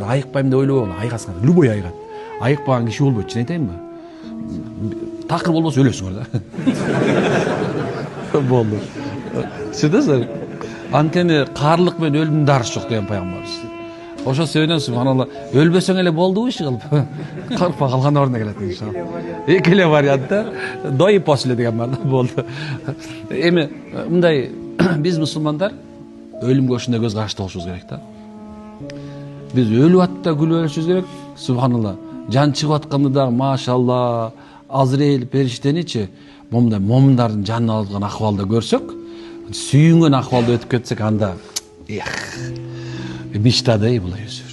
Айыкпайм деп ойлобогула, айыгасың. Любой айыгат. Айыкпаган киши болбойт, чын айтайынбы? Такыр болбосо өлөсүңөр да. Болду. Сүрдөсүң. Анткени каарлык менен өлүмдүн дарысы жок деген пайгамбарыбыз. Ошол себептен субханалла, өлбөсөң эле болдубу иши кылып. Карпа калган ордуна келет иншалла. Эки эле вариантта дой после деген бар да, болду. Эми мындай биз мусулмандар өлүмгө ушундай көз карашта болушубуз керек да. Биз өлүп атта күлүп өлүшүбүз керек. Субханалла. Жан чыгып атканда да машалла Азраил периштеничи момундай момундардын жанын алган акыбалда көрсөк, сүйүнгөн акыбалда өтүп кетсек, анда мечтада булай өзүр.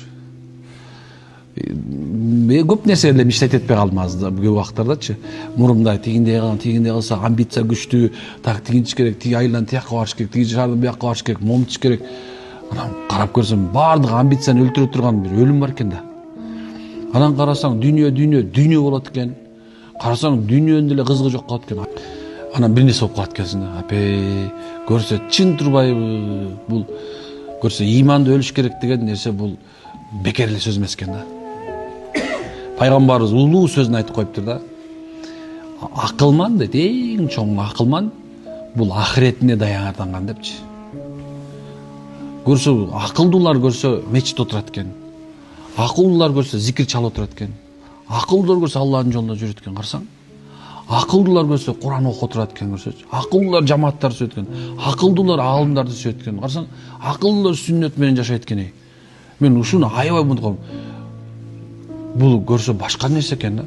Көп нерсе эле мечтать этпей калдым азыр көп убактардачы. Мурумда тигиндей кылса, амбиция күчтүү, так тигинчи керек, тиги айылдан тияка барыш керек, тиги шаардын бияка барыш керек, момунтуш керек. Анан карап көрсөм, баардык амбицияны өлтүрө турган бир өлүм бар экен да. Анан карасаң, дүйнө болот экен. Карасаң, дүйнөнүн деле кызыгы жок калат экен. Анан бир нерсе болуп калат экенсиң да. Апей, көрсө чын турбайбы? Бул көрсө иманды өлүш керек деген нерсе бул бекер эле сөз эмес экен да. Пайгамбарыбыз улуу сөзүн айтып коюптур да. Акылман дейт, эң чоң акылман бул ахиретине даярданган депчи. Көрсө, акылдуулар көрсө мечитте отурат экен. Акылдуулар көрсө зикир чалып отурат экен. Акылдуулар көрсө Аллахтын жолунда жүрөт экен, карасаң. Акылдуулар көрсө Куран окуп отурат экен, көрсөчү. Акылдуулар жамааттар сүрөт экен. Акылдуулар аалымдарды сүрөт экен. Карасаң, акылдуулар сүннөт менен жашайт экен. Мен ушуну аябай мынтып калдым. Бул көрсө башка нерсе экен да.